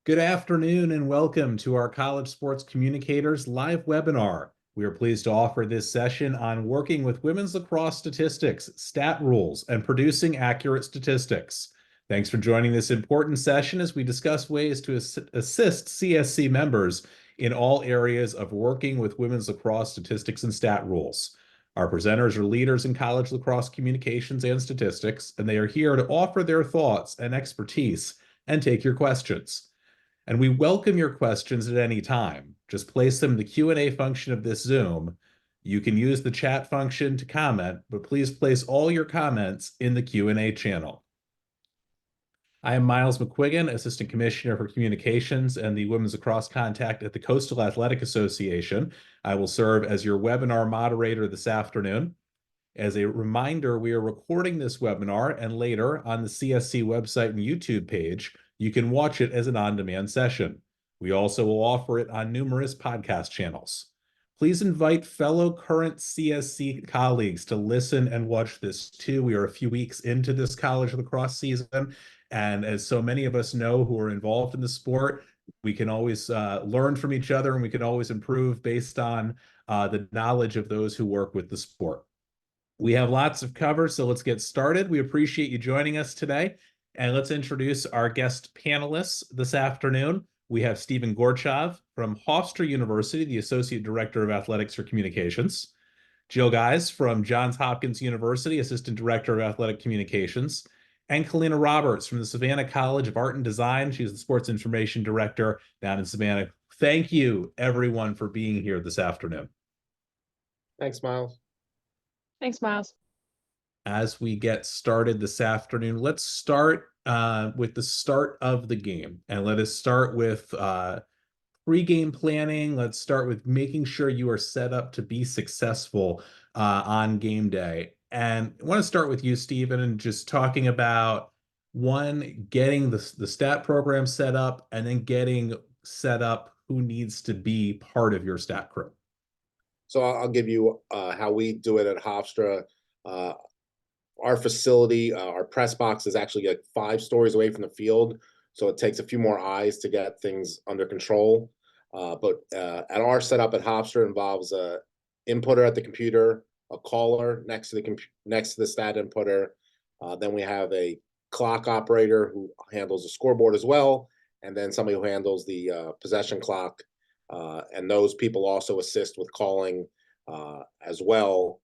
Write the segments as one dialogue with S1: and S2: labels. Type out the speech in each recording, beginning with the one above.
S1: Good afternoon and welcome to our College Sports Communicators live webinar. We are pleased to offer this session on working with women's lacrosse statistics, stat rules, and producing accurate statistics. Thanks for joining this important session as we discuss ways to assist CSC members in all areas of working with women's lacrosse statistics and stat rules. Our presenters are leaders in college lacrosse communications and statistics, and they are here to offer their thoughts and expertise and take your questions. And we welcome your questions at any time. Just place them in the Q&A function of this Zoom. You can use the chat function to comment, but please place all your comments in the Q&A channel. I am Miles McQuiggan, Assistant Commissioner for Communications and the Women's Lacrosse Contact at the Coastal Athletic Association. I will serve as your webinar moderator this afternoon. As a reminder, we are recording this webinar, and later on the CSC website and YouTube page, you can watch it as an on-demand session. We also will offer it on numerous podcast channels. Please invite fellow current CSC colleagues to listen and watch this too. We are a few weeks into this college lacrosse season, and as so many of us know who are involved in the sport, we can always learn from each other, and we can always improve based on the knowledge of those who work with the sport. We have lots of cover, so let's get started. We appreciate you joining us today. And let's introduce our guest panelists this afternoon. We have Stephen Gorchov from Hofstra University, the Associate Director of Athletics for Communications. Jill Guys from Johns Hopkins University, Assistant Director of Athletic Communications. And Kalina Roberts from the Savannah College of Art and Design. She's the Sports Information Director down in Savannah. Thank you, everyone, for being here this afternoon.
S2: Thanks, Miles.
S3: Thanks, Miles.
S1: As we get started this afternoon, let's start with the start of the game. And let us start with pre-game planning. Let's start with making sure you are set up to be successful on game day. And I want to start with you, Stephen, and just talking about, one, getting the stat program set up, and then getting set up who needs to be part of your stat crew.
S2: So I'll give you how we do it at Hofstra. Our facility, our press box is actually like 5 stories away from the field, so it takes a few more eyes to get things under control. But at our setup at Hofstra involves a inputter at the computer, a caller next to the stat inputter. Then we have a clock operator who handles the scoreboard as well, and then somebody who handles the possession clock. And those people also assist with calling as well,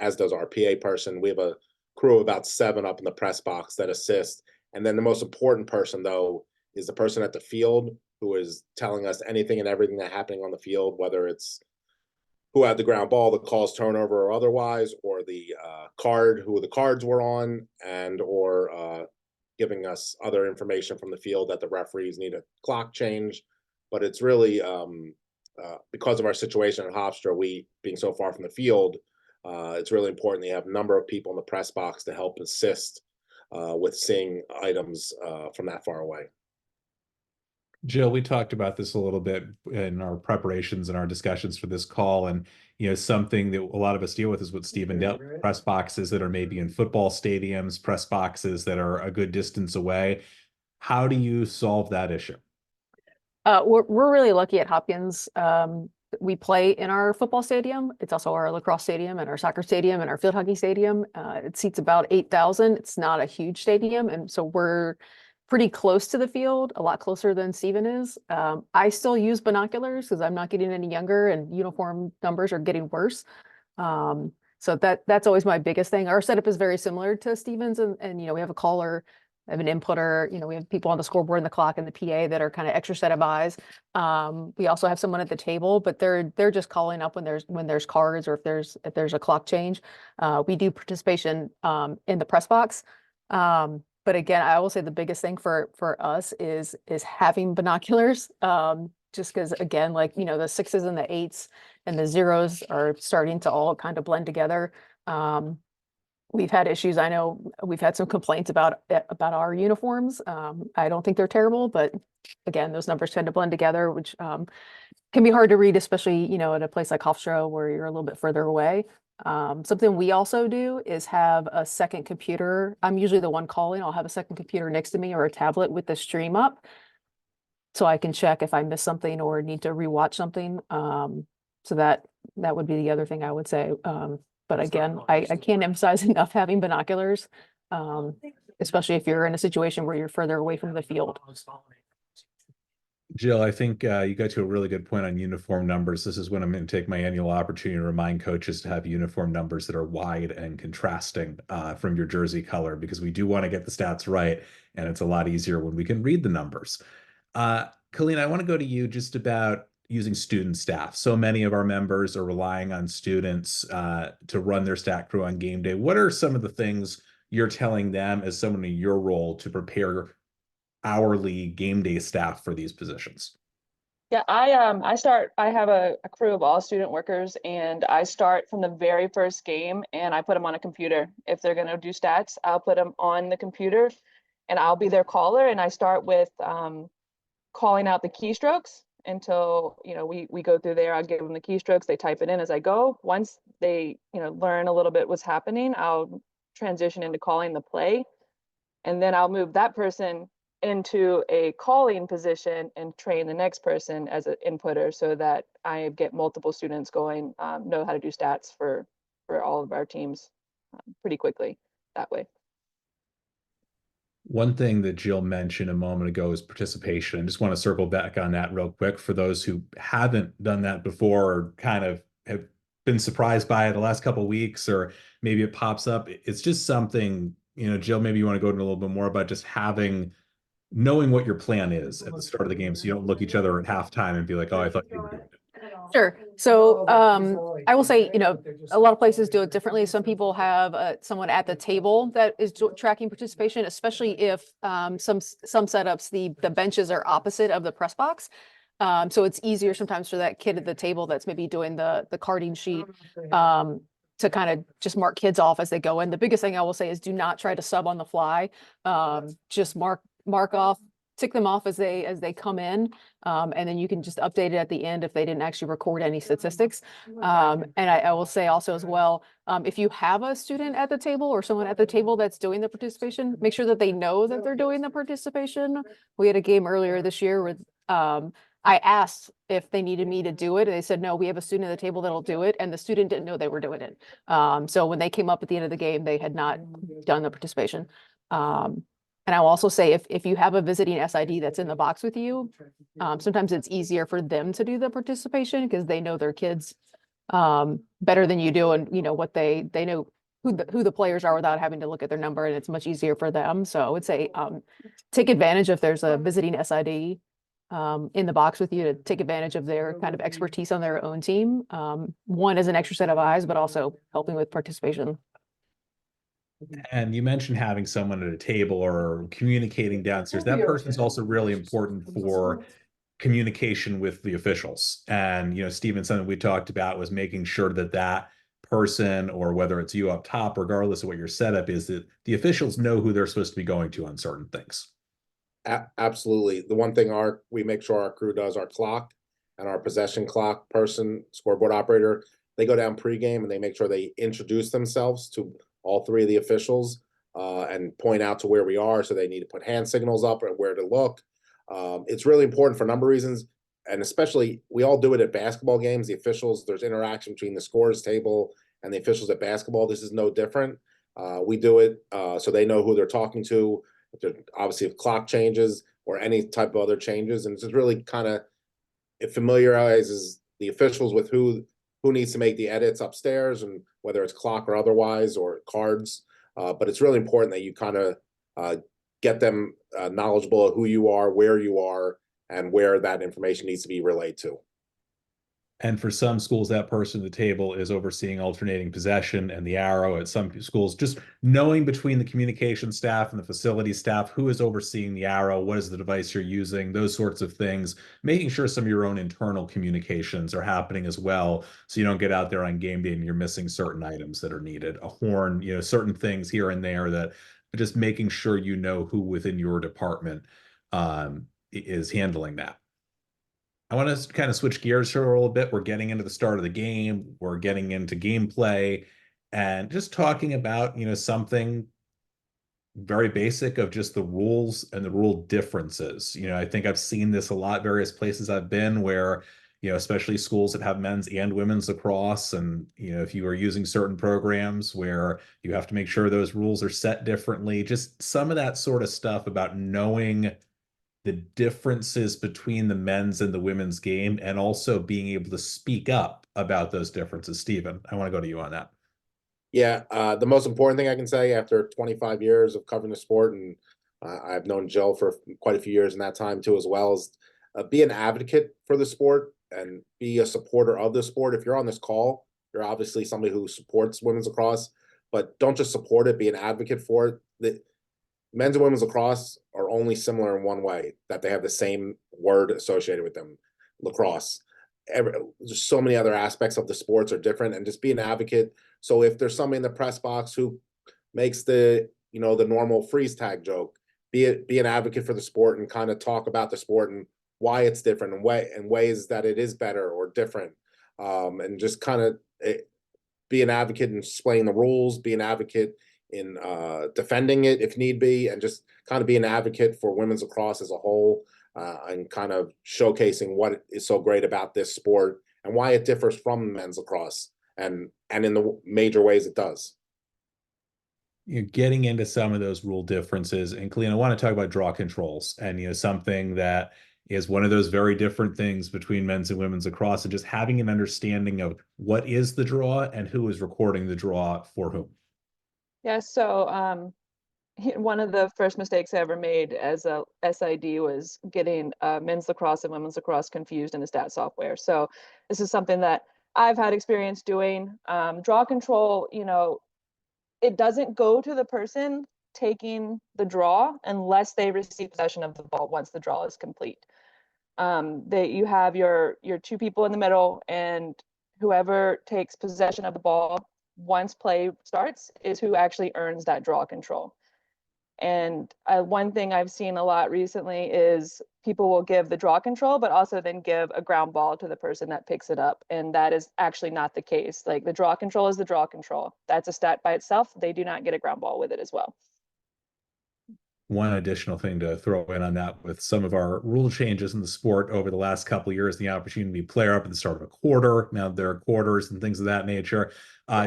S2: as does our PA person. We have a crew of about 7 up in the press box that assist. And then the most important person, though, is the person at the field who is telling us anything and everything that's happening on the field, whether it's who had the ground ball, the calls turnover or otherwise, or the who the cards were on, and or giving us other information from the field that the referees need a clock change. But it's really because of our situation at Hofstra, we being so far from the field, it's really important that you have a number of people in the press box to help assist with seeing items from that far away.
S1: Jill, we talked about this a little bit in our preparations and our discussions for this call, and something that a lot of us deal with is what Stephen dealt with: press boxes that are maybe in football stadiums, press boxes that are a good distance away. How do you solve that issue?
S3: We're really lucky at Hopkins. We play in our football stadium. It's also our lacrosse stadium and our soccer stadium and our field hockey stadium. It seats about 8,000. It's not a huge stadium, and so we're pretty close to the field, a lot closer than Stephen is. I still use binoculars because I'm not getting any younger, and uniform numbers are getting worse. So that's always my biggest thing. Our setup is very similar to Stephen's, and we have a caller, I have an inputter, we have people on the scoreboard and the clock and the PA that are kind of extra set of eyes. We also have someone at the table, but they're just calling up when there's cards or if there's a clock change. We do participation in the press box. But again, I will say the biggest thing for us is having binoculars. Just because, again, like the 6s and the 8s and the 0s are starting to all kind of blend together. We've had issues. I know we've had some complaints about our uniforms. I don't think they're terrible, but again, those numbers tend to blend together, which can be hard to read, especially at a place like Hofstra where you're a little bit further away. Something we also do is have a second computer. I'm usually the one calling. I'll have a second computer next to me or a tablet with the stream up. so I can check if I missed something or need to rewatch something. So that would be the other thing I would say. But again, I can't emphasize enough having binoculars, especially if you're in a situation where you're further away from the field.
S1: Jill, I think you got to a really good point on uniform numbers. This is when I'm going to take my annual opportunity to remind coaches to have uniform numbers that are wide and contrasting from your jersey color, because we do want to get the stats right, and it's a lot easier when we can read the numbers. Colleen, I want to go to you just about using student staff. So many of our members are relying on students to run their stat crew on game day. What are some of the things you're telling them as someone in your role to prepare hourly game day staff for these positions?
S4: Yeah, I have a crew of all student workers, and I start from the very first game and I put them on a computer. If they're going to do stats, I'll put them on the computer and I'll be their caller. And I start with calling out the keystrokes until, we go through there. I'll give them the keystrokes. They type it in as I go. Once they, learn a little bit what's happening, I'll transition into calling the play. And then I'll move that person into a calling position and train the next person as an inputter, so that I get multiple students going, know how to do stats for all of our teams pretty quickly that way.
S1: One thing that Jill mentioned a moment ago is participation. I just want to circle back on that real quick for those who haven't done that before or kind of have been surprised by it the last couple of weeks, or maybe it pops up. It's just something, Jill, maybe you want to go into a little bit more about just knowing what your plan is at the start of the game, so you don't look each other at halftime and be like, oh, I thought you were doing it.
S3: Sure. So I will say, a lot of places do it differently. Some people have someone at the table that is tracking participation, especially if some setups, the benches are opposite of the press box. So it's easier sometimes for that kid at the table that's maybe doing the carding sheet to kind of just mark kids off as they go in. The biggest thing I will say is do not try to sub on the fly. Just mark off, tick them off as they come in, and then you can just update it at the end if they didn't actually record any statistics. And I will say also as well, if you have a student at the table or someone at the table that's doing the participation, make sure that they know that they're doing the participation. We had a game earlier this year with I asked if they needed me to do it, and they said, no, we have a student at the table that'll do it, and the student didn't know they were doing it. So when they came up at the end of the game, they had not done the participation. And I'll also say, if you have a visiting SID that's in the box with you, sometimes it's easier for them to do the participation because they know their kids better than you do, and what they know who the players are without having to look at their number, and it's much easier for them. So I would say take advantage if there's a visiting SID in the box with you, to take advantage of their kind of expertise on their own team. One is an extra set of eyes, but also helping with participation.
S1: And you mentioned having someone at a table or communicating downstairs. That person's also really important for communication with the officials. And, Stephen, something we talked about was making sure that person, or whether it's you up top, regardless of what your setup is, that the officials know who they're supposed to be going to on certain things.
S2: Absolutely. The one thing we make sure our crew does, our clock and our possession clock person, scoreboard operator, they go down pregame and they make sure they introduce themselves to all three of the officials and point out to where we are. So they need to put hand signals up or where to look. It's really important for a number of reasons. And especially, we all do it at basketball games. The officials, there's interaction between the scores table and the officials at basketball. This is no different. We do it so they know who they're talking to. Obviously, if clock changes or any type of other changes, and it's just really kind of, it familiarizes the officials with who needs to make the edits upstairs, and whether it's clock or otherwise, or cards. But it's really important that you kind of get them knowledgeable of who you are, where you are, and where that information needs to be relayed to.
S1: And for some schools, that person at the table is overseeing alternating possession and the arrow. At some schools, just knowing between the communication staff and the facility staff who is overseeing the arrow, what is the device you're using, those sorts of things, making sure some of your own internal communications are happening as well, so you don't get out there on game day and you're missing certain items that are needed, a horn, certain things here and there, that just making sure who within your department is handling that. I want to kind of switch gears here a little bit. We're getting into the start of the game. We're getting into gameplay, and just talking about, something very basic of just the rules and the rule differences. I think I've seen this a lot, various places I've been where, especially schools that have men's and women's lacrosse. And, if you are using certain programs where you have to make sure those rules are set differently, just some of that sort of stuff about knowing the differences between the men's and the women's game, and also being able to speak up about those differences. Stephen, I want to go to you on that.
S2: Yeah, the most important thing I can say after 25 years of covering the sport, and I've known Jill for quite a few years in that time too, as well, is be an advocate for the sport and be a supporter of the sport. If you're on this call, you're obviously somebody who supports women's lacrosse, but don't just support it, be an advocate for it. The men's and women's lacrosse are only similar in one way, that they have the same word associated with them, lacrosse. There's so many other aspects of the sports are different, and just be an advocate. So if there's somebody in the press box who makes the normal freeze tag joke, be an advocate for the sport and kind of talk about the sport and why it's different, and ways that it is better or different, and just kind of be an advocate in explaining the rules, be an advocate in defending it if need be, and just kind of be an advocate for women's lacrosse as a whole, and kind of showcasing what is so great about this sport and why it differs from men's lacrosse, and in the major ways it does.
S1: You're getting into some of those rule differences, and Colleen, I want to talk about draw controls, and something that is one of those very different things between men's and women's lacrosse, and just having an understanding of what is the draw and who is recording the draw for whom.
S4: Yeah, so one of the first mistakes I ever made as a SID was getting men's lacrosse and women's lacrosse confused in the stat software. So this is something that I've had experience doing. Draw control, it doesn't go to the person taking the draw unless they receive possession of the ball once the draw is complete. That you have your two people in the middle, and whoever takes possession of the ball once play starts is who actually earns that draw control. And one thing I've seen a lot recently is people will give the draw control, but also then give a ground ball to the person that picks it up. And that is actually not the case. Like, the draw control is the draw control. That's a stat by itself. They do not get a ground ball with it as well.
S1: One additional thing to throw in on that, with some of our rule changes in the sport over the last couple of years, the opportunity to player up at the start of a quarter. Now there are quarters and things of that nature.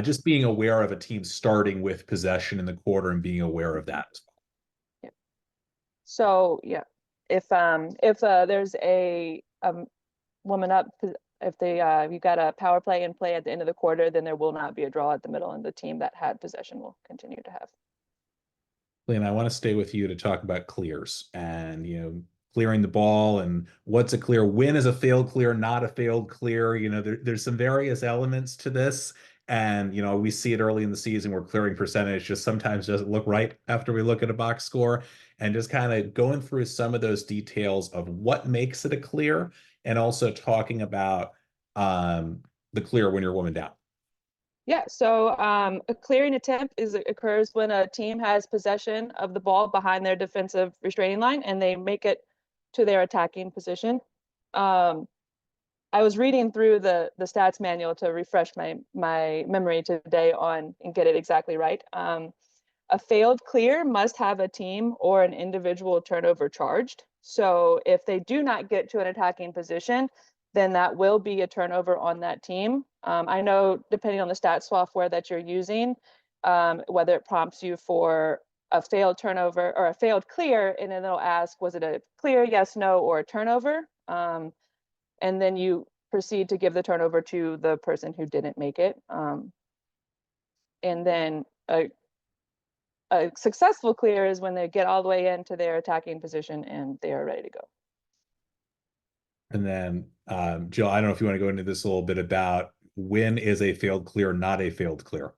S1: Just being aware of a team starting with possession in the quarter and being aware of that as well.
S4: Yeah. So yeah, if there's a woman up, if you've got a power play in play at the end of the quarter, then there will not be a draw at the middle, and the team that had possession will continue to have.
S1: And I want to stay with you to talk about clears and, clearing the ball, and what's a clear, when is a failed clear, not a failed clear. There's some various elements to this. And, we see it early in the season where clearing percentage just sometimes doesn't look right after we look at a box score, and just kind of going through some of those details of what makes it a clear, and also talking about the clear when you're woman down.
S4: Yeah, so a clearing attempt occurs when a team has possession of the ball behind their defensive restraining line and they make it to their attacking position. I was reading through the stats manual to refresh my memory today and get it exactly right. A failed clear must have a team or an individual turnover charged. So if they do not get to an attacking position, then that will be a turnover on that team. I know, depending on the stat software that you're using, whether it prompts you for a failed turnover or a failed clear, and then it'll ask, was it a clear, yes, no, or a turnover? And then you proceed to give the turnover to the person who didn't make it. And then a successful clear is when they get all the way into their attacking position and they are ready to go.
S1: And then, Jill, I don't know if you want to go into this a little bit about when is a failed clear not a failed clear.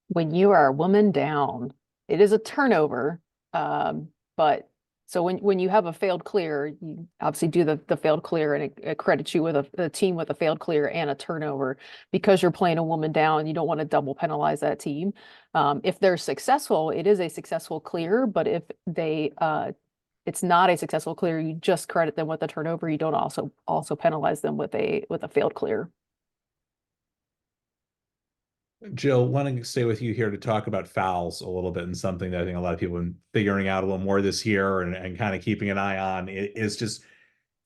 S3: When you are a woman down, it is a turnover. But so when you have a failed clear, you obviously do the failed clear, and it credits you with a team with a failed clear and a turnover. Because you're playing a woman down, you don't want to double penalize that team. If they're successful, it is a successful clear. But if it's not a successful clear, you just credit them with a turnover. You don't also penalize them with a failed clear.
S1: Jill, wanting to stay with you here to talk about fouls a little bit, and something that I think a lot of people have been figuring out a little more this year and kind of keeping an eye on is just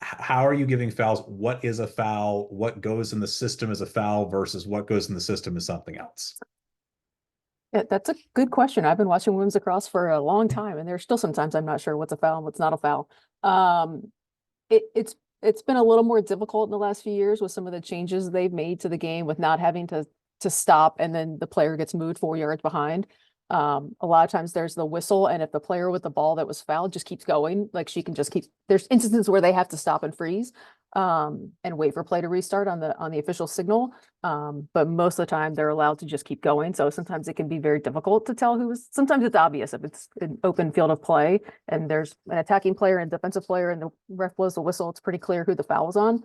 S1: how are you giving fouls? What is a foul? What goes in the system as a foul versus what goes in the system as something else?
S3: Yeah, that's a good question. I've been watching women's lacrosse for a long time, and there's still sometimes I'm not sure what's a foul and what's not a foul. It's been a little more difficult in the last few years with some of the changes they've made to the game, with not having to stop and then the player gets moved 4 yards behind. A lot of times there's the whistle, and if the player with the ball that was fouled just keeps going, like she can just keep. There's instances where they have to stop and freeze, and wait for play to restart on the official signal. But most of the time they're allowed to just keep going. So sometimes it can be very difficult to tell sometimes it's obvious if it's an open field of play and there's an attacking player and defensive player and the ref blows the whistle, it's pretty clear who the foul is on.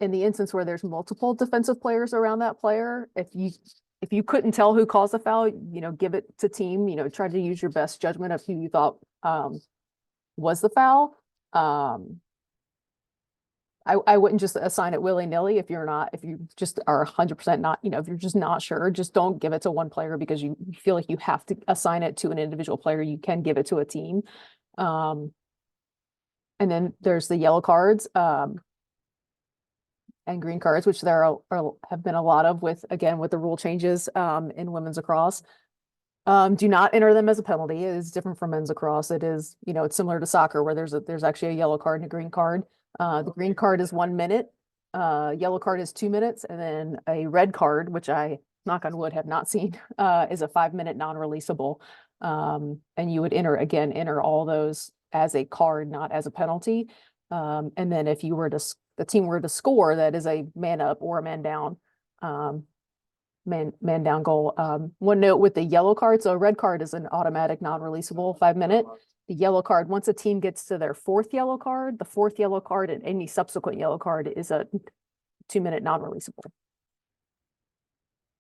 S3: In the instance where there's multiple defensive players around that player, if you couldn't tell who caused the foul, give it to team, try to use your best judgment of who you thought was the foul. I wouldn't just assign it willy-nilly if you just are 100% not, if you're just not sure, just don't give it to one player because you feel like you have to assign it to an individual player. You can give it to a team. And then there's the yellow cards and green cards, which have been a lot of with the rule changes in women's lacrosse. Do not enter them as a penalty. It is different from men's lacrosse. It is, it's similar to soccer where there's actually a yellow card and a green card. The green card is 1 minute, yellow card is 2 minutes, and then a red card, which I, knock on wood, have not seen, is a 5-minute non-releasable. And you would enter all those as a card, not as a penalty. And then if the team were to score, that is a man up or a man down, man down goal. One note with the yellow card, so a red card is an automatic non-releasable 5-minute. The yellow card, once a team gets to their fourth yellow card, the fourth yellow card and any subsequent yellow card is a 2-minute non-releasable.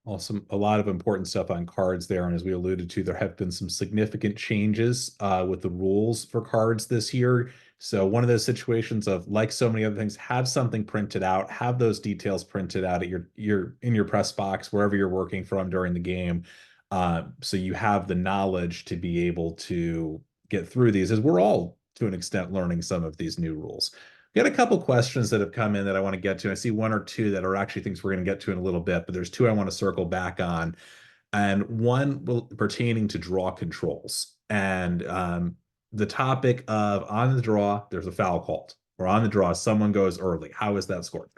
S1: Awesome. A lot of important stuff on cards there. And as we alluded to, there have been some significant changes with the rules for cards this year. So one of those situations of, like so many other things, have something printed out, have those details printed out at in your press box, wherever you're working from during the game. So you have the knowledge to be able to get through these, as we're all to an extent learning some of these new rules. We got a couple questions that have come in that I want to get to. I see one or two that are actually things we're going to get to in a little bit, but there's two I want to circle back on. And one pertaining to draw controls. And the topic of on the draw, there's a foul called, or on the draw, someone goes early. How is that scored?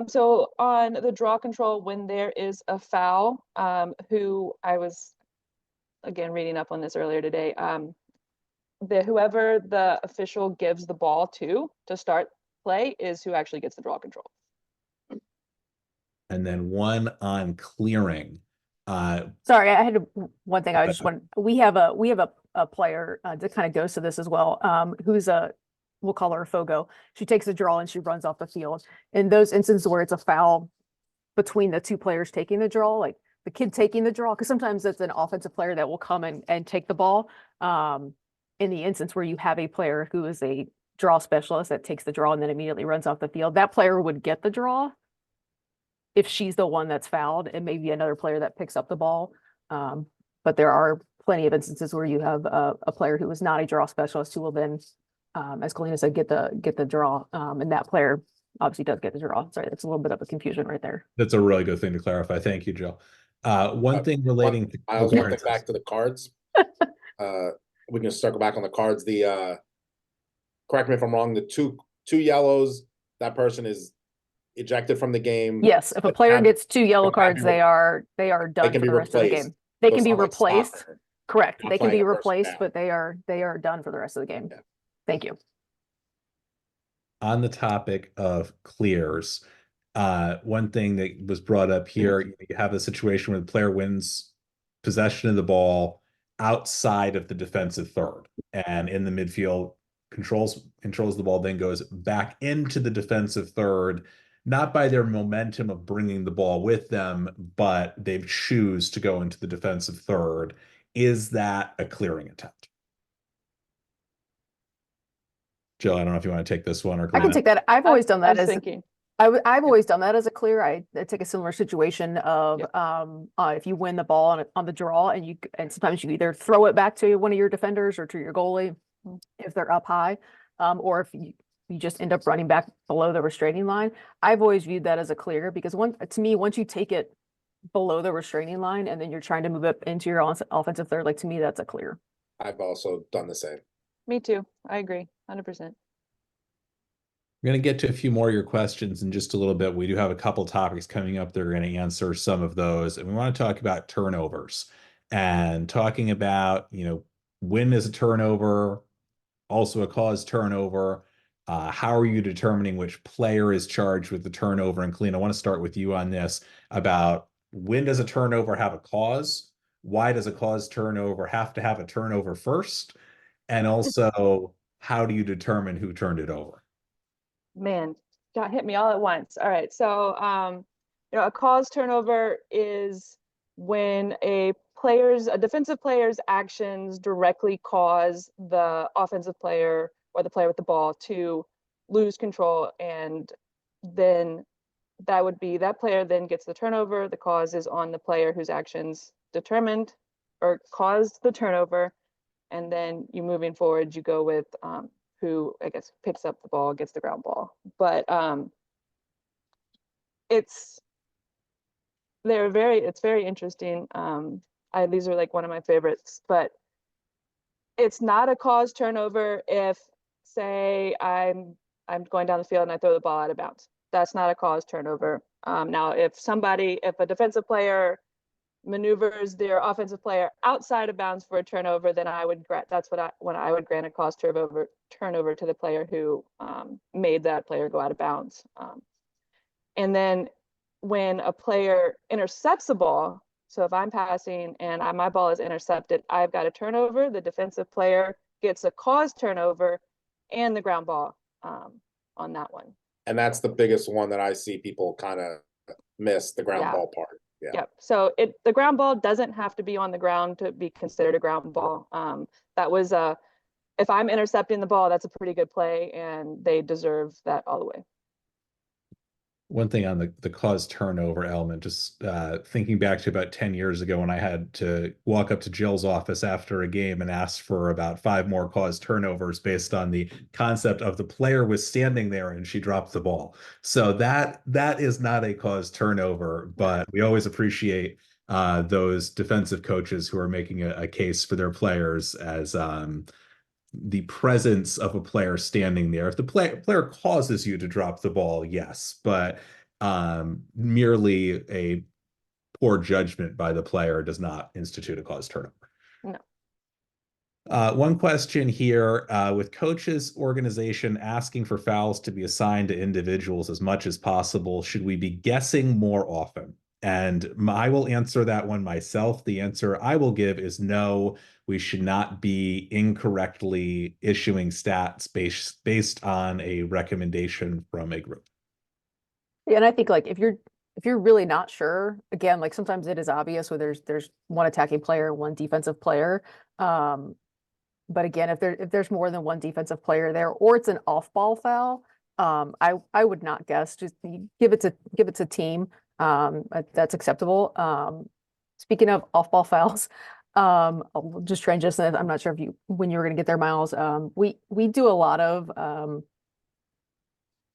S4: So on the draw control, when there is a foul, who I was, again, reading up on this earlier today, whoever the official gives the ball to start play is who actually gets the draw control.
S1: And then one on clearing.
S3: Sorry, I had one thing. I just want, we have a player that kind of goes to this as well, who's we'll call her a Fogo. She takes a draw and she runs off the field. In those instances where it's a foul between the two players taking the draw, like the kid taking the draw, because sometimes it's an offensive player that will come and take the ball. In the instance where you have a player who is a draw specialist that takes the draw and then immediately runs off the field, that player would get the draw if she's the one that's fouled, and maybe another player that picks up the ball. But there are plenty of instances where you have a player who is not a draw specialist who will then, as Kalina said, get the draw, and that player obviously does get the draw. Sorry, that's a little bit of a confusion right there.
S1: That's a really good thing to clarify. Thank you, Joe. One thing relating to
S2: I also want to back to the cards. We can circle back on the cards. Correct me if I'm wrong, the two yellows, that person is ejected from the game.
S3: Yes, if a player gets 2 yellow cards, they are done for the rest of the game. They can be replaced. Correct. They can be replaced, but they are done for the rest of the game. Thank you.
S1: On the topic of clears, one thing that was brought up here, you have a situation where the player wins possession of the ball outside of the defensive third, and in the midfield controls the ball, then goes back into the defensive third, not by their momentum of bringing the ball with them, but they choose to go into the defensive third. Is that a clearing attempt? Jill, I don't know if you want to take this one or
S3: I can take that. I've always done that as I've always done that as a clear. I take a similar situation of if you win the ball on the draw and sometimes you either throw it back to one of your defenders or to your goalie if they're up high, or if you just end up running back below the restraining line. I've always viewed that as a clear because to me, once you take it below the restraining line and then you're trying to move up into your offensive third, like to me, that's a clear.
S2: I've also done the same.
S4: Me too. I agree, 100%.
S1: We're going to get to a few more of your questions in just a little bit. We do have a couple topics coming up that are going to answer some of those. And we want to talk about turnovers and talking about, when is a turnover, also a caused turnover. How are you determining which player is charged with the turnover? And Colleen, I want to start with you on this about when does a turnover have a cause? Why does a caused turnover have to have a turnover first? And also, how do you determine who turned it over?
S4: Man, got hit me all at once. All right. So, a caused turnover is when a defensive player's actions directly cause the offensive player or the player with the ball to lose control. And then that player then gets the turnover. The cause is on the player whose actions determined or caused the turnover. And then you moving forward, you go with who I guess picks up the ball, gets the ground ball. But it's very interesting. These are like one of my favorites, but it's not a caused turnover if, say, I'm going down the field and I throw the ball out of bounds. That's not a caused turnover. Now, if a defensive player maneuvers their offensive player outside of bounds for a turnover, then I would grant a caused turnover to the player who made that player go out of bounds. And then when a player intercepts a ball, so if I'm passing and my ball is intercepted, I've got a turnover. The defensive player gets a caused turnover and the ground ball on that one.
S2: And that's the biggest one that I see people kind of miss, the ground ball part. Yeah.
S4: Yep. So the ground ball doesn't have to be on the ground to be considered a ground ball. That was if I'm intercepting the ball, that's a pretty good play, and they deserve that all the way.
S1: One thing on the caused turnover element, just thinking back to about 10 years ago when I had to walk up to Jill's office after a game and ask for about 5 more caused turnovers based on the concept of the player was standing there and she dropped the ball. So that is not a caused turnover, but we always appreciate those defensive coaches who are making a case for their players as the presence of a player standing there. If the player causes you to drop the ball, yes, but merely a poor judgment by the player does not institute a caused turnover.
S4: No.
S1: One question here, with coaches' organization asking for fouls to be assigned to individuals as much as possible, should we be guessing more often? And I will answer that one myself. The answer I will give is no, we should not be incorrectly issuing stats based on a recommendation from a group.
S3: Yeah, and I think like if you're really not sure, again, like sometimes it is obvious where there's one attacking player, one defensive player. But again, if there's more than one defensive player there, or it's an off-ball foul, I would not guess. Just give it to team. That's acceptable. Speaking of off-ball fouls, I'll just transition. I'm not sure when you were going to get there, Miles. We do a lot of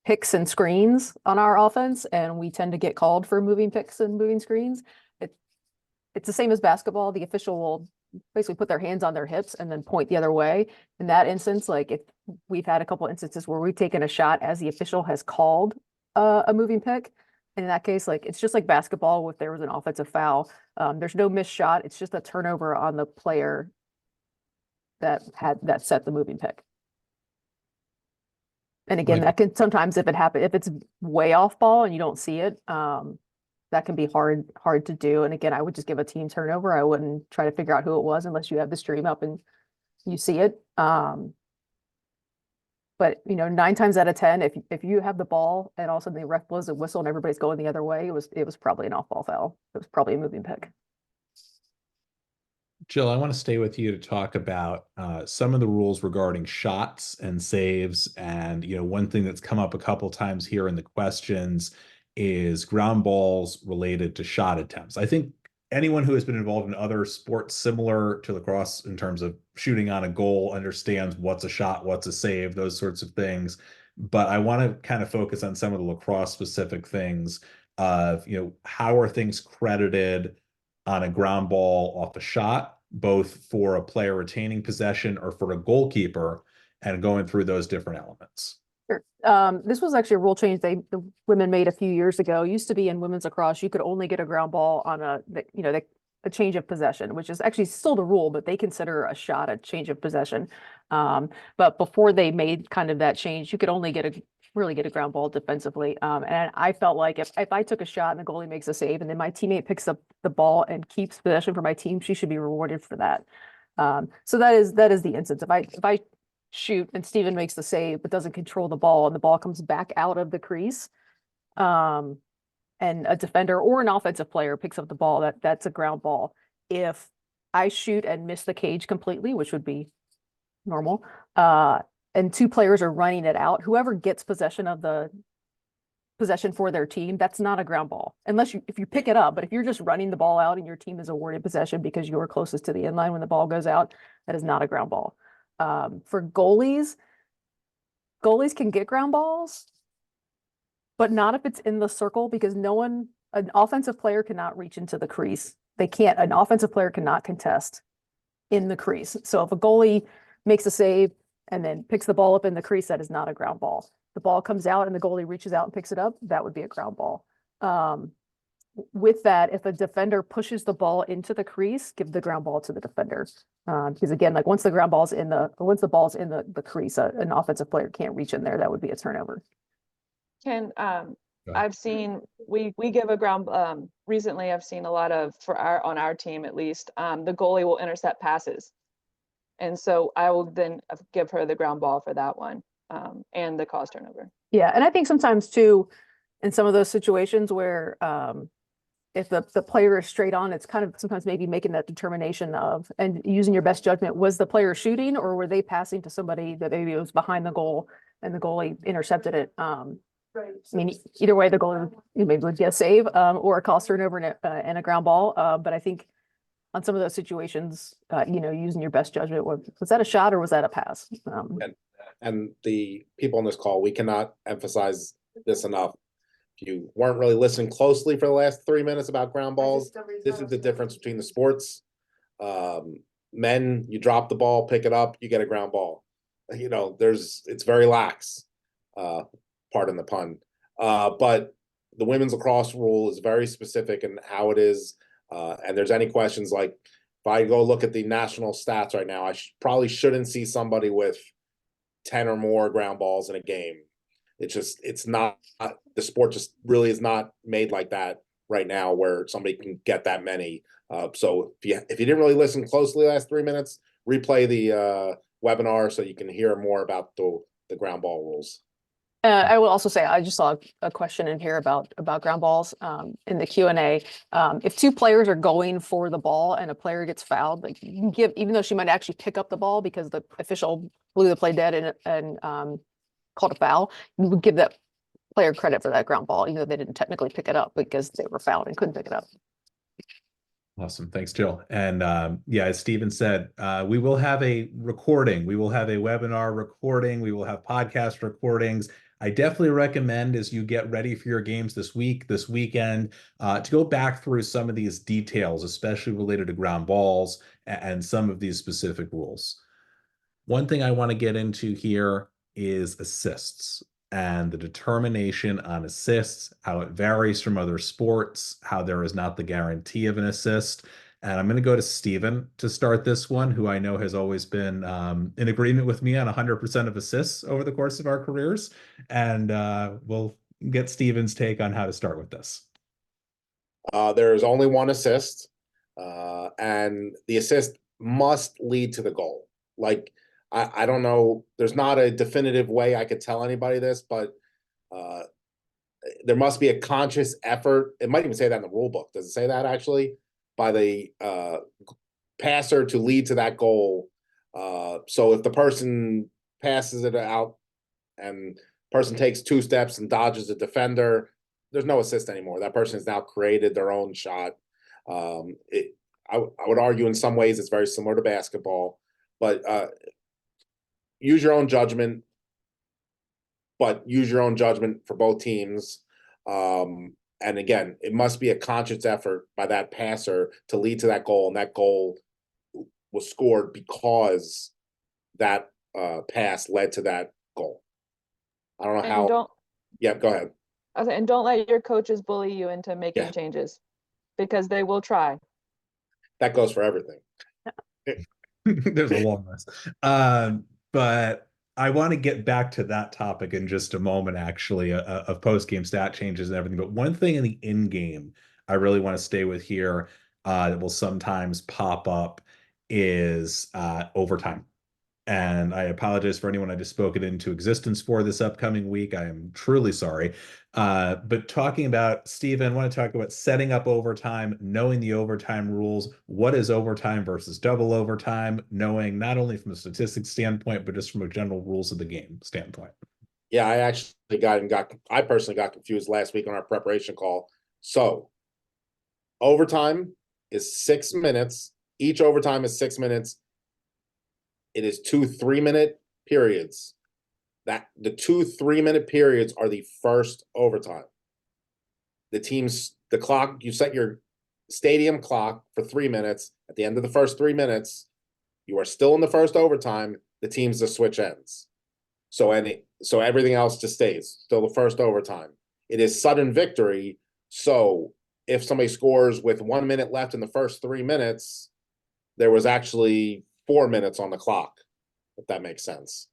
S3: picks and screens on our offense, and we tend to get called for moving picks and moving screens. It's the same as basketball. The official will basically put their hands on their hips and then point the other way. In that instance, like if we've had a couple instances where we've taken a shot as the official has called a moving pick. And in that case, like it's just like basketball if there was an offensive foul. There's no missed shot. It's just a turnover on the player that set the moving pick. And again, that can sometimes if it's way off ball and you don't see it, that can be hard to do. And again, I would just give a team turnover. I wouldn't try to figure out who it was unless you have the stream up and you see it. But 9 times out of 10, if you have the ball and all of a sudden the ref blows a whistle and everybody's going the other way, it was probably an off-ball foul. It was probably a moving pick.
S1: Jill, I want to stay with you to talk about some of the rules regarding shots and saves. And, one thing that's come up a couple times here in the questions is ground balls related to shot attempts. I think anyone who has been involved in other sports similar to lacrosse in terms of shooting on a goal understands what's a shot, what's a save, those sorts of things. But I want to kind of focus on some of the lacrosse specific things of, how are things credited on a ground ball off a shot, both for a player retaining possession or for a goalkeeper, and going through those different elements.
S3: Sure. This was actually a rule change the women made a few years ago. It used to be in women's lacrosse, you could only get a ground ball on a change of possession, which is actually still the rule, but they consider a shot a change of possession. But before they made kind of that change, you could only really get a ground ball defensively. And I felt like if I took a shot and the goalie makes a save and then my teammate picks up the ball and keeps possession for my team, she should be rewarded for that. So that is the instance. If I shoot and Steven makes the save but doesn't control the ball and the ball comes back out of the crease, and a defender or an offensive player picks up the ball, that's a ground ball. If I shoot and miss the cage completely, which would be normal, and two players are running it out, whoever gets possession of the possession for their team, that's not a ground ball unless if you pick it up. But if you're just running the ball out and your team is awarded possession because you're closest to the end line when the ball goes out, that is not a ground ball. For goalies can get ground balls, but not if it's in the circle, because an offensive player cannot reach into the crease. An offensive player cannot contest in the crease. So if a goalie makes a save and then picks the ball up in the crease, that is not a ground ball. The ball comes out and the goalie reaches out and picks it up, that would be a ground ball. With that, if a defender pushes the ball into the crease, give the ground ball to the defender. Because again, like once the ball's in the crease, an offensive player can't reach in there. That would be a turnover.
S4: I've seen we give a ground recently I've seen a lot of on our team at least, the goalie will intercept passes. And so I will then give her the ground ball for that one, and the cause turnover.
S3: Yeah, and I think sometimes too, in some of those situations where if the player is straight on, it's kind of sometimes maybe making that determination of and using your best judgment. Was the player shooting or were they passing to somebody that maybe was behind the goal and the goalie intercepted it? Right. I mean, either way, the goalie maybe would get a save or a cause turnover and a ground ball. But I think on some of those situations, using your best judgment, was that a shot or was that a pass?
S2: And the people on this call, we cannot emphasize this enough. If you weren't really listening closely for the last 3 minutes about ground balls, this is the difference between the sports. Men, you drop the ball, pick it up, you get a ground ball. It's very lax, pardon the pun. But the women's lacrosse rule is very specific in how it is. And there's any questions, like if I go look at the national stats right now, I probably shouldn't see somebody with 10 or more ground balls in a game. It's not, the sport just really is not made like that right now where somebody can get that many. So if you didn't really listen closely the last 3 minutes, replay the webinar so you can hear more about the ground ball rules.
S3: I will also say, I just saw a question in here about ground balls in the Q&A. If two players are going for the ball and a player gets fouled, like you can give, even though she might actually pick up the ball because the official blew the play dead and called a foul, you would give that player credit for that ground ball, even though they didn't technically pick it up because they were fouled and couldn't pick it up.
S1: Awesome. Thanks, Jill. And as Steven said, we will have a recording. We will have a webinar recording. We will have podcast recordings. I definitely recommend, as you get ready for your games this weekend, to go back through some of these details, especially related to ground balls and some of these specific rules. One thing I want to get into here is assists and the determination on assists, how it varies from other sports, how there is not the guarantee of an assist. And I'm going to go to Steven to start this one, who I know has always been in agreement with me on 100% of assists over the course of our careers. And we'll get Steven's take on how to start with this.
S2: There's only one assist, and the assist must lead to the goal. Like, I don't know, there's not a definitive way I could tell anybody this, but there must be a conscious effort. It might even say that in the rule book. Does it say that actually? By the passer to lead to that goal. So if the person passes it out and person takes 2 steps and dodges a defender, there's no assist anymore. That person has now created their own shot. I would argue in some ways it's very similar to basketball, but use your own judgment. But use your own judgment for both teams. And again, it must be a conscious effort by that passer to lead to that goal, and that goal was scored because that pass led to that goal. I don't know
S4: And
S2: how.
S4: don't,
S2: Yeah, go ahead.
S4: and don't let your coaches bully you into making changes, because they will try.
S2: That goes for everything.
S1: There's a long list. But I want to get back to that topic in just a moment, actually, of post-game stat changes and everything. But one thing in the in-game I really want to stay with here that will sometimes pop up is overtime. And I apologize for anyone I just spoke it into existence for this upcoming week. I am truly sorry. But talking about, Stephen, I want to talk about setting up overtime, knowing the overtime rules. What is overtime versus double overtime? Knowing not only from a statistics standpoint, but just from a general rules of the game standpoint.
S2: Yeah, I personally got confused last week on our preparation call. So overtime is 6 minutes. Each overtime is 6 minutes. It is 2 3-minute periods. That the 2 3-minute periods are the first overtime. The clock, you set your stadium clock for 3 minutes. At the end of the first 3 minutes, you are still in the first overtime. The the switch ends. So everything else just stays. Still the first overtime. It is sudden victory. So if somebody scores with 1 minute left in the first 3 minutes, there was actually 4 minutes on the clock, if that makes sense.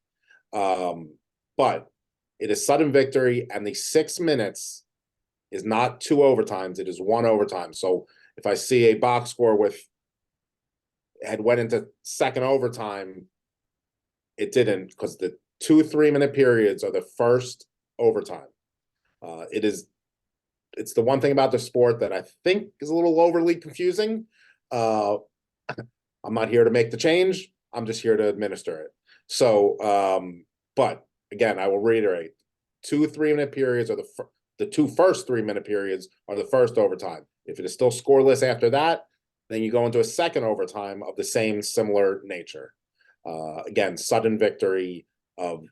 S2: But it is sudden victory, and the 6 minutes is not 2 overtimes, it is 1 overtime. So if I see a box score had went into second overtime, it didn't, because the 2 3-minute periods are the first overtime. It's the one thing about the sport that I think is a little overly confusing. I'm not here to make the change. I'm just here to administer it. So, but again, I will reiterate: 2 3-minute periods are the 2 first 3-minute periods are the first overtime. If it is still scoreless after that, then you go into a second overtime of the same similar nature. Again, sudden victory of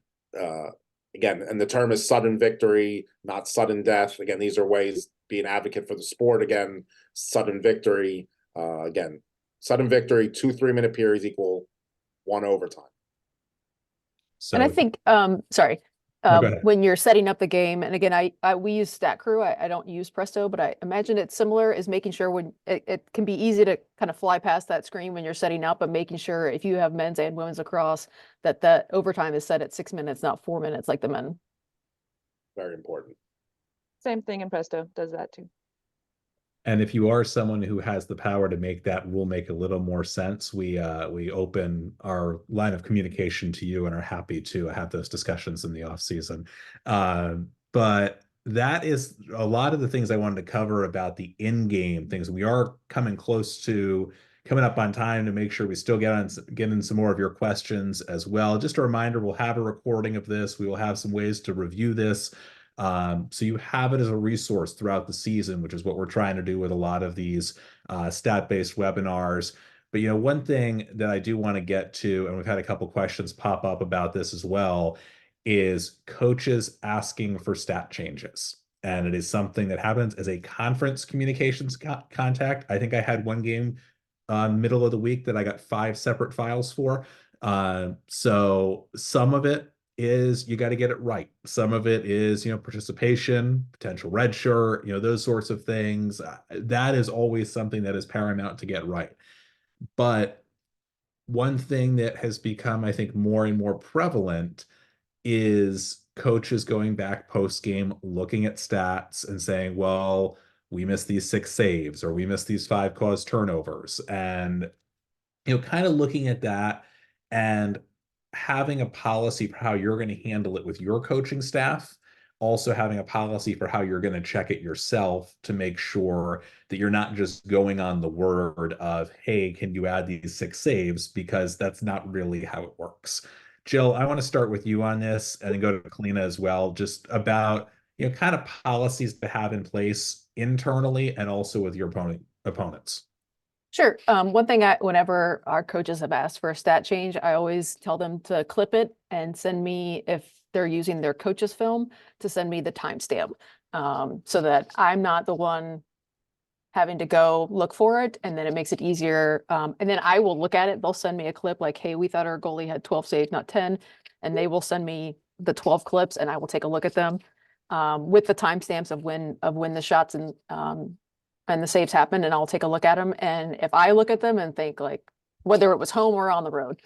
S2: again, and the term is sudden victory, not sudden death. Again, these are ways be an advocate for the sport. Again, sudden victory. Again, sudden victory, 2 3-minute periods equal 1 overtime.
S1: So,
S3: and I think, sorry,
S1: No, go ahead.
S3: when you're setting up the game, and again, we use Stat Crew. I don't use Presto, but I imagine it's similar, is making sure when it can be easy to kind of fly past that screen when you're setting up, but making sure if you have men's and women's lacrosse, that overtime is set at 6 minutes, not 4 minutes like the men.
S2: Very important.
S4: Same thing in Presto, does that too.
S1: And if you are someone who has the power to make that rule make a little more sense, we open our line of communication to you and are happy to have those discussions in the off season. But that is a lot of the things I wanted to cover about the in-game things. We are coming up on time to make sure we still get in some more of your questions as well. Just a reminder, we'll have a recording of this. We will have some ways to review this. So you have it as a resource throughout the season, which is what we're trying to do with a lot of these stat-based webinars. But one thing that I do want to get to, and we've had a couple questions pop up about this as well, is coaches asking for stat changes. And it is something that happens as a conference communications contact. I think I had one game middle of the week that I got 5 separate files for. So some of it is you got to get it right. Some of it is, participation, potential red shirt, those sorts of things. That is always something that is paramount to get right. But one thing that has become, I think, more and more prevalent is coaches going back post-game, looking at stats and saying, well, we missed these 6 saves, or we missed these 5 caused turnovers. And, kind of looking at that and having a policy for how you're going to handle it with your coaching staff also having a policy for how you're going to check it yourself to make sure that you're not just going on the word of, hey, can you add these 6 saves? Because that's not really how it works. Jill, I want to start with you on this and then go to Kalina as well, just about, kind of policies to have in place internally and also with your opponents.
S3: Sure. One thing whenever our coaches have asked for a stat change, I always tell them to clip it and send me, if they're using their coach's film, to send me the timestamp, so that I'm not the one having to go look for it, and then it makes it easier. And then I will look at it. They'll send me a clip like, hey, we thought our goalie had 12 saves, not 10. And they will send me the 12 clips and I will take a look at them, with the timestamps of when the shots and the saves happened, and I'll take a look at them. And if I look at them and think, like, whether it was home or on the road,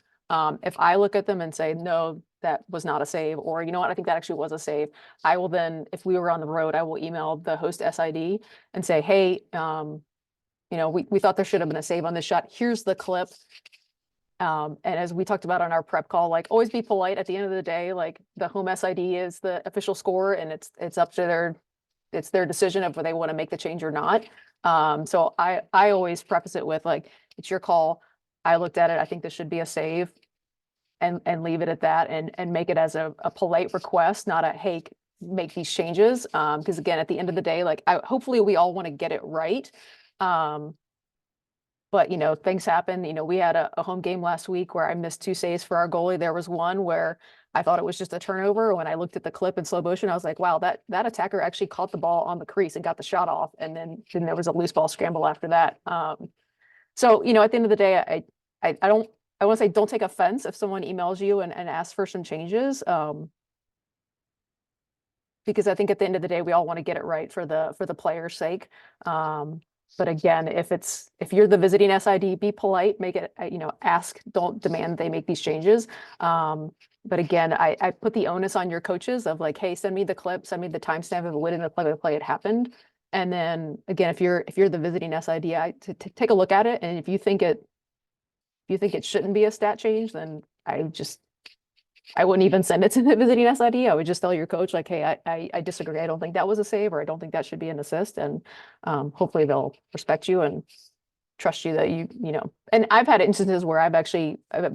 S3: if I look at them and say, no, that was not a save, or you know what, I think that actually was a save, I will then, if we were on the road, I will email the host SID and say, hey, we thought there should have been a save on this shot. Here's the clip. And as we talked about on our prep call, like, always be polite. At the end of the day, like, the home SID is the official score, and it's up to their decision of whether they want to make the change or not. So I always preface it with, like, it's your call. I looked at it. I think this should be a save, and leave it at that, and make it as a polite request, not a, hey, make these changes. Because again, at the end of the day, like, hopefully we all want to get it right. But things happen. We had a home game last week where I missed 2 saves for our goalie. There was one where I thought it was just a turnover. When I looked at the clip in slow motion, I was like, wow, that attacker actually caught the ball on the crease and got the shot off. And then there was a loose ball scramble after that. So, at the end of the day, I want to say, don't take offense if someone emails you and asks for some changes. Because I think at the end of the day, we all want to get it right for the player's sake. But again, if you're the visiting SID, be polite, make it, ask, don't demand they make these changes. But again, I put the onus on your coaches of, like, hey, send me the clip, send me the timestamp of when in the play it happened. And then again, if you're the visiting SID, to take a look at it. And if you think it shouldn't be a stat change, then I wouldn't even send it to the visiting SID. I would just tell your coach, like, hey, I disagree. I don't think that was a save, or I don't think that should be an assist. And hopefully they'll respect you and trust you that and I've had instances where I've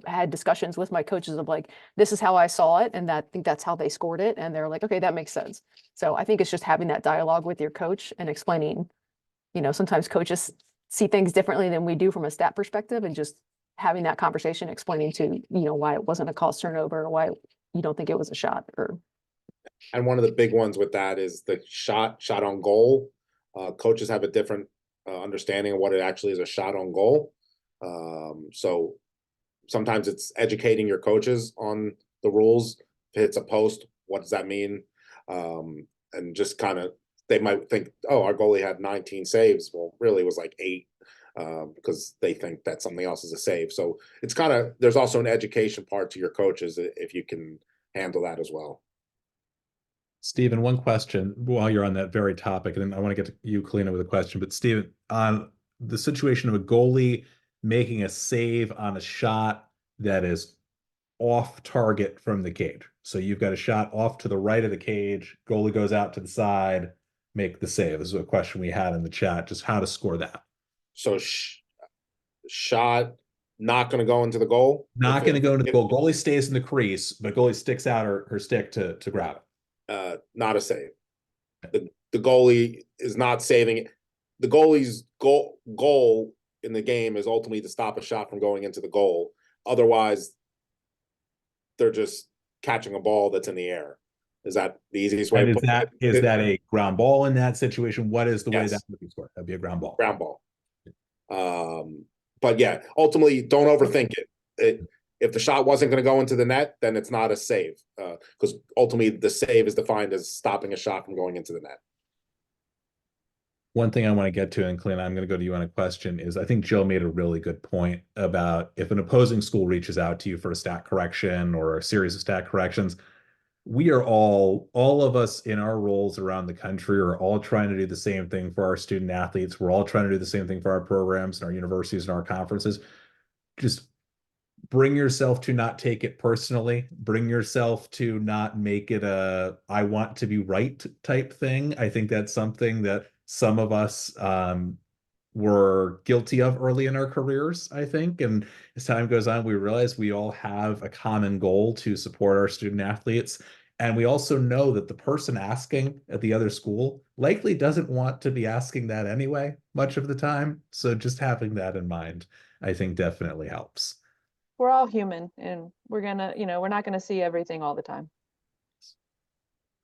S3: had discussions with my coaches of, like, this is how I saw it, and I think that's how they scored it. And they're like, okay, that makes sense. So I think it's just having that dialogue with your coach and explaining, sometimes coaches see things differently than we do from a stat perspective, and just having that conversation, explaining to, why it wasn't a caused turnover, or why you don't think it was a shot.
S2: And one of the big ones with that is the shot on goal. Coaches have a different understanding of what it actually is, a shot on goal. So sometimes it's educating your coaches on the rules. If it's a post, what does that mean? And just kind of, they might think, oh, our goalie had 19 saves. Well, really it was like 8, because they think that something else is a save. So it's kind of, there's also an education part to your coaches if you can handle that as well.
S1: Stephen, one question while you're on that very topic, and then I want to get to you, Kalina, with a question. But Stephen, on the situation of a goalie making a save on a shot that is off target from the cage. So you've got a shot off to the right of the cage, goalie goes out to the side, make the save. This is a question we had in the chat, just how to score that.
S2: So shot not going to go into the goal?
S1: Not going to go into the goal. Goalie stays in the crease, but goalie sticks out her stick to grab it.
S2: Not a save. The goalie is not saving it. The goalie's goal in the game is ultimately to stop a shot from going into the goal. Otherwise, they're just catching a ball that's in the air. Is that the easiest way?
S1: And is that a ground ball in that situation? What is the way that would be scored? That'd be a ground ball.
S2: Ground ball. But yeah, ultimately, don't overthink it. If the shot wasn't going to go into the net, then it's not a save, because ultimately the save is defined as stopping a shot from going into the net.
S1: One thing I want to get to, and Clint, I'm going to go to you on a question, is I think Jill made a really good point about if an opposing school reaches out to you for a stat correction or a series of stat corrections, we are all of us in our roles around the country are all trying to do the same thing for our student athletes. We're all trying to do the same thing for our programs and our universities and our conferences. Just bring yourself to not take it personally, bring yourself to not make it a I want to be right type thing. I think that's something that some of us were guilty of early in our careers, I think. And as time goes on, we realize we all have a common goal to support our student athletes. And we also know that the person asking at the other school likely doesn't want to be asking that anyway, much of the time. So just having that in mind, I think definitely helps.
S4: We're all human, and we're gonna, we're not gonna see everything all the time.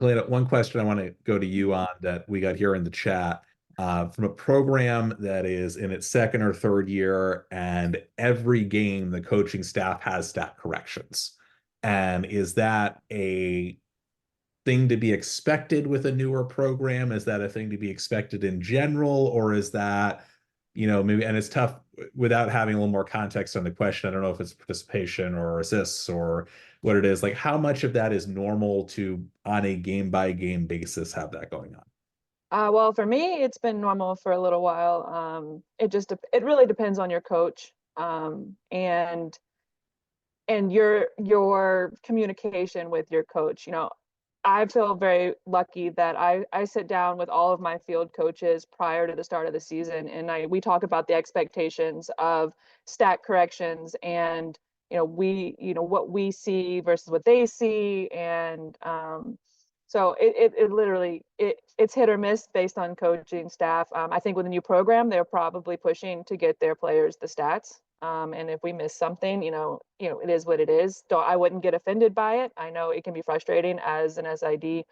S1: Helena, one question I want to go to you on that we got here in the chat. From a program that is in its second or third year, and every game the coaching staff has stat corrections. And is that a thing to be expected with a newer program? Is that a thing to be expected in general? Or is that, maybe, and it's tough without having a little more context on the question. I don't know if it's participation or assists or what it is. Like, how much of that is normal to, on a game by game basis, have that going on?
S4: Well, for me, it's been normal for a little while. It really depends on your coach, and your communication with your coach. I feel very lucky that I sit down with all of my field coaches prior to the start of the season, and we talk about the expectations of stat corrections, and what we see versus what they see, and so it literally it's hit or miss based on coaching staff. I think with a new program, they're probably pushing to get their players the stats. And if we miss something, it is what it is. I wouldn't get offended by it. I know it can be frustrating as an SID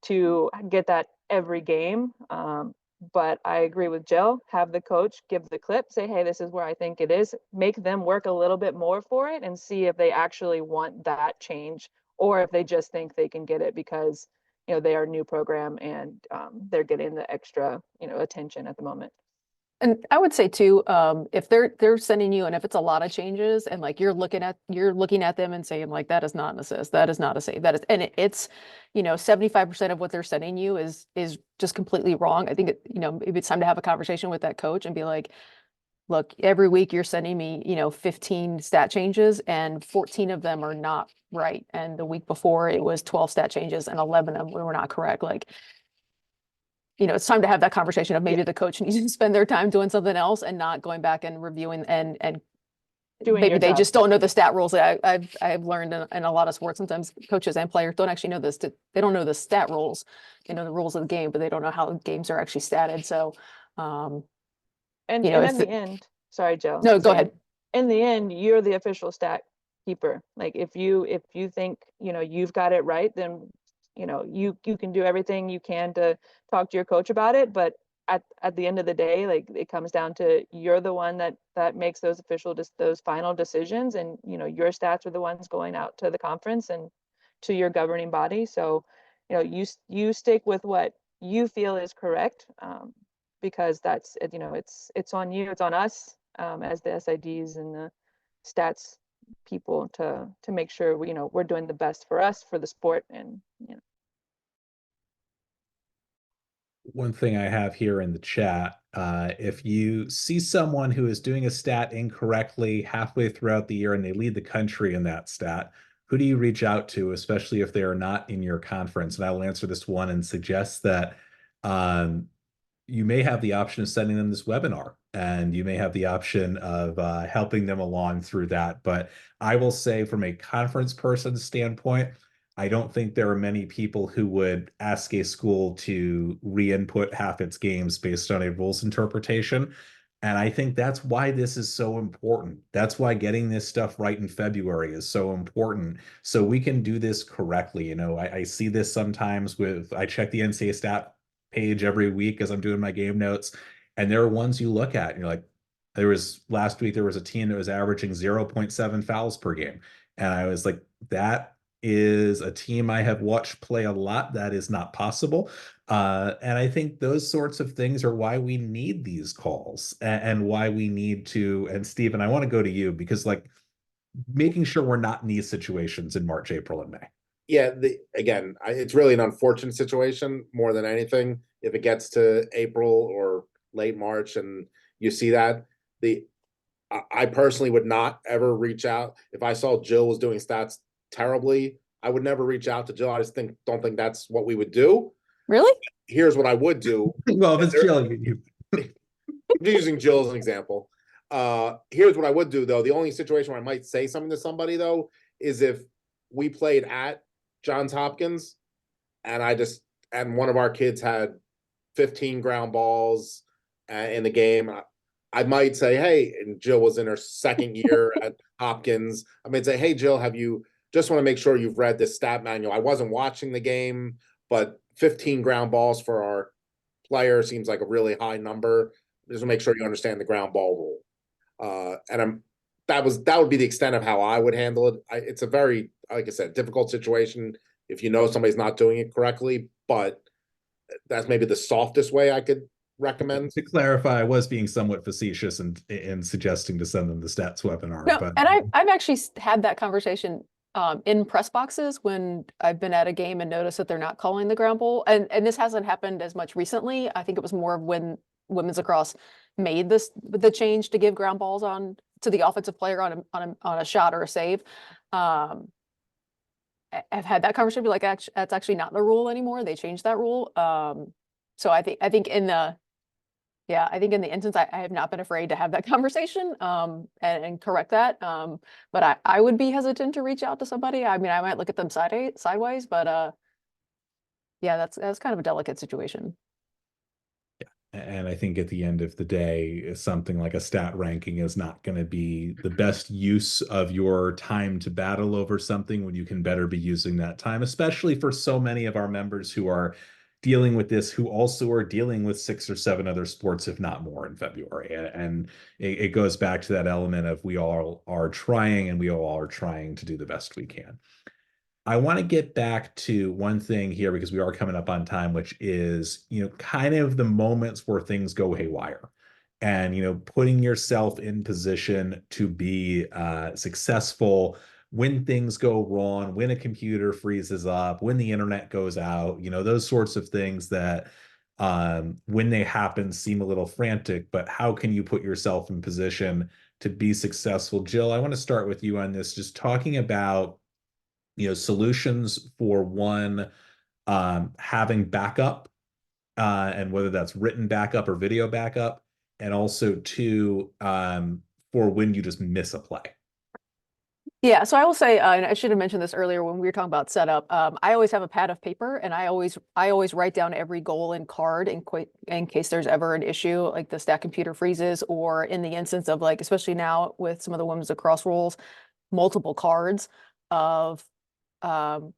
S4: to get that every game. But I agree with Jill. Have the coach give the clip, say, hey, this is where I think it is. Make them work a little bit more for it and see if they actually want that change, or if they just think they can get it because they are a new program and they're getting the extra attention at the moment.
S3: And I would say too, if they're sending you, and if it's a lot of changes, and like you're looking at them and saying like that is not an assist, that is not a save, that is, and it's 75% of what they're sending you is just completely wrong. I think maybe it's time to have a conversation with that coach and be like, look, every week you're sending me 15 stat changes, and 14 of them are not right, and the week before it was 12 stat changes and 11 of them were not correct. Like, it's time to have that conversation of maybe the coach needs to spend their time doing something else and not going back and reviewing and
S4: Doing
S3: maybe
S4: your
S3: they
S4: job.
S3: just don't know the stat rules. I've learned in a lot of sports, sometimes coaches and players don't actually know this. They don't know the stat rules, the rules of the game, but they don't know how games are actually statted. So,
S4: and in the end, sorry, Joe.
S3: No, go ahead.
S4: In the end, you're the official stat keeper. Like if you think you've got it right, then you can do everything you can to talk to your coach about it, but at the end of the day, like it comes down to you're the one that makes those those final decisions, and your stats are the ones going out to the conference and to your governing body. So you stick with what you feel is correct, because that's it's on you, it's on us, as the SIDs and the stats people to make sure we're doing the best for us, for the sport, and
S1: One thing I have here in the chat, if you see someone who is doing a stat incorrectly halfway throughout the year and they lead the country in that stat, who do you reach out to, especially if they are not in your conference? And I will answer this one and suggest that you may have the option of sending them this webinar, and you may have the option of helping them along through that. But I will say, from a conference person's standpoint, I don't think there are many people who would ask a school to re-input half its games based on a rules interpretation. And I think that's why this is so important. That's why getting this stuff right in February is so important. So we can do this correctly. I see this sometimes I check the NCAA stat page every week as I'm doing my game notes. And there are ones you look at and you're like, last week, there was a team that was averaging 0.7 fouls per game. And I was like, that is a team I have watched play a lot. That is not possible. And I think those sorts of things are why we need these calls and why we need to, and Stephen, I want to go to you because making sure we're not in these situations in March, April, and May.
S2: Yeah, it's really an unfortunate situation more than anything. If it gets to April or late March and you see that, I personally would not ever reach out. If I saw Jill was doing stats terribly, I would never reach out to Jill. I just don't think that's what we would do.
S3: Really?
S2: Here's what I would do.
S1: Well, if it's Jill,
S2: I'm using Jill as an example. Here's what I would do, though. The only situation where I might say something to somebody, though, is if we played at Johns Hopkins and one of our kids had 15 ground balls in the game. I might say, hey, and Jill was in her second year at Hopkins. I might say, hey, Jill, just want to make sure you've read this stat manual. I wasn't watching the game, but 15 ground balls for our player seems like a really high number. Just to make sure you understand the ground ball rule. That would be the extent of how I would handle it. It's a very, like I said, difficult situation if you know somebody's not doing it correctly, but that's maybe the softest way I could recommend.
S1: To clarify, I was being somewhat facetious in suggesting to send them the stats webinar.
S3: No,
S1: but
S3: and I've actually had that conversation in press boxes when I've been at a game and noticed that they're not calling the ground ball. And this hasn't happened as much recently. I think it was more of when women's lacrosse made the change to give ground balls to the offensive player on a shot or a save. I've had that conversation, be like, that's actually not the rule anymore. They changed that rule. So I think in the instance, I have not been afraid to have that conversation and correct that. But I would be hesitant to reach out to somebody. I mean, I might look at them sideways, but yeah, that's kind of a delicate situation.
S1: And I think at the end of the day, something like a stat ranking is not going to be the best use of your time to battle over something when you can better be using that time, especially for so many of our members who are dealing with this, who also are dealing with 6 or 7 other sports, if not more, in February. And it goes back to that element of we all are trying and we all are trying to do the best we can. I want to get back to one thing here because we are coming up on time, which is, kind of the moments where things go haywire and, putting yourself in position to be successful when things go wrong, when a computer freezes up, when the internet goes out, those sorts of things that when they happen seem a little frantic, but how can you put yourself in position to be successful? Jill, I want to start with you on this, just talking about solutions for one, having backup, and whether that's written backup or video backup, and also two, for when you just miss a play.
S3: Yeah, so I will say, and I should have mentioned this earlier when we were talking about setup. I always have a pad of paper, and I always write down every goal and card in case there's ever an issue, like the stat computer freezes, or in the instance of, like, especially now with some of the women's lacrosse rules, multiple cards of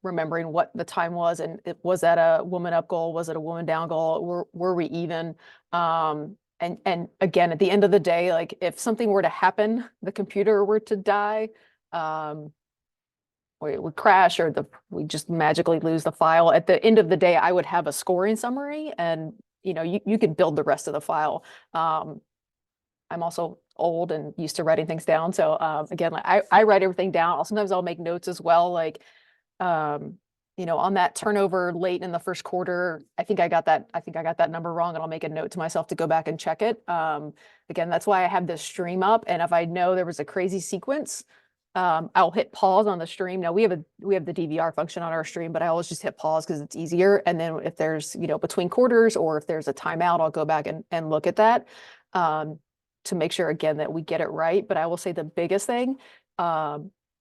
S3: remembering what the time was, and was that a woman up goal, was it a woman down goal, were we even, and again, at the end of the day, like, if something were to happen, the computer were to die, or it would crash, or we just magically lose the file, at the end of the day I would have a scoring summary, and you could build the rest of the file. I'm also old and used to writing things down, so again, like, I write everything down. Sometimes I'll make notes as well, like on that turnover late in the first quarter, I think I got that number wrong, and I'll make a note to myself to go back and check it. Again, that's why I have this stream up, and if I know there was a crazy sequence, I'll hit pause on the stream. Now we have the DVR function on our stream, but I always just hit pause because it's easier. And then if there's between quarters, or if there's a timeout, I'll go back and look at that to make sure, again, that we get it right. But I will say the biggest thing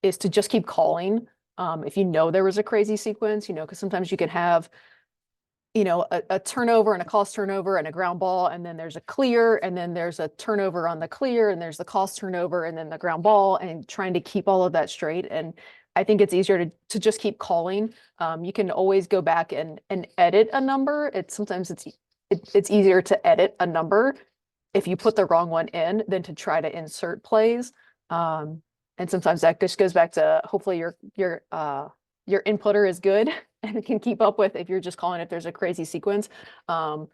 S3: is to just keep calling. If there was a crazy sequence, because sometimes you can have, a turnover and a cost turnover and a ground ball, and then there's a clear, and then there's a turnover on the clear, and there's the cost turnover, and then the ground ball, and trying to keep all of that straight. And I think it's easier to just keep calling. You can always go back and edit a number. Sometimes it's easier to edit a number if you put the wrong one in than to try to insert plays. And sometimes that just goes back to, hopefully your inputter is good and can keep up with if you're just calling if there's a crazy sequence. But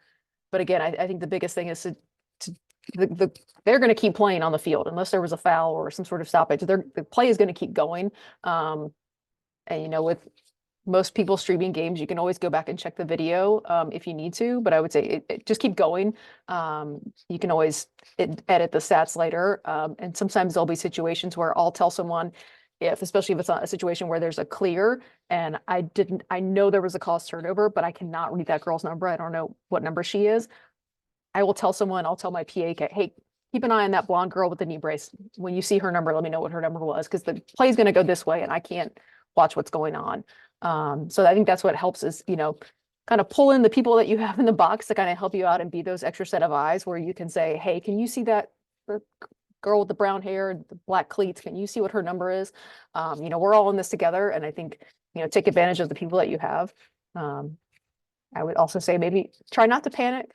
S3: again, I think the biggest thing is they're going to keep playing on the field unless there was a foul or some sort of stoppage. The play is going to keep going. And with most people streaming games, you can always go back and check the video if you need to, but I would say just keep going. You can always edit the stats later. And sometimes there'll be situations where I'll tell someone especially if it's not a situation where there's a clear and I know there was a cause turnover, but I cannot read that girl's number. I don't know what number she is. I will tell someone, I'll tell my PA, hey, keep an eye on that blonde girl with the knee brace. When you see her number, let me know what her number was, because the play is going to go this way and I can't watch what's going on. So I think that's what helps is, kind of pull in the people that you have in the box to kind of help you out and be those extra set of eyes where you can say, hey, can you see that the girl with the brown hair and the black cleats? Can you see what her number is? We're all in this together. And I think, take advantage of the people that you have. I would also say maybe try not to panic,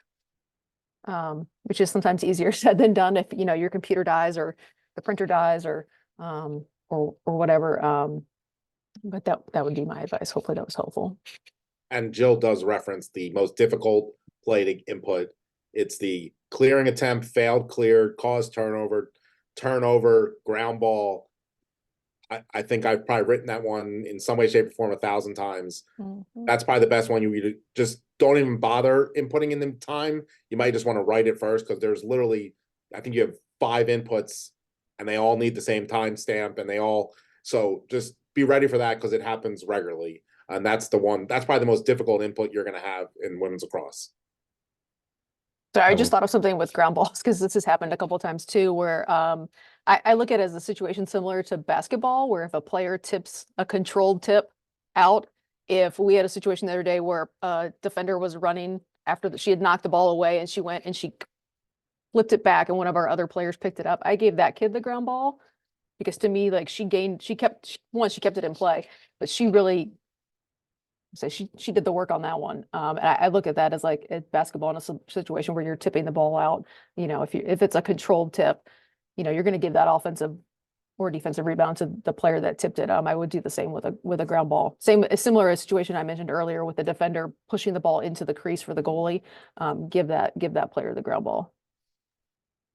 S3: which is sometimes easier said than done if, your computer dies or the printer dies or whatever. But that would be my advice. Hopefully that was helpful.
S2: And Jill does reference the most difficult play to input. It's the clearing attempt, failed clear, caused turnover, ground ball. I think I've probably written that one in some way, shape, or form 1,000 times.
S3: Mm-hmm.
S2: That's probably the best one. You just don't even bother inputting in the time. You might just want to write it first because there's literally, I think you have 5 inputs and they all need the same timestamp and so just be ready for that because it happens regularly. And that's probably the most difficult input you're going to have in women's lacrosse.
S3: So I just thought of something with ground balls because this has happened a couple of times too, where I look at it as a situation similar to basketball, where if a player tips a controlled tip out, if we had a situation the other day where a defender was running after she had knocked the ball away and she went and she flipped it back and one of our other players picked it up, I gave that kid the ground ball because to me, like she kept it in play, but she really. So she did the work on that one. And I look at that as like basketball in a situation where you're tipping the ball out. If it's a controlled tip, you're going to give that offensive or defensive rebound to the player that tipped it. I would do the same with a ground ball. Similar situation I mentioned earlier with the defender pushing the ball into the crease for the goalie. Give that player the ground ball.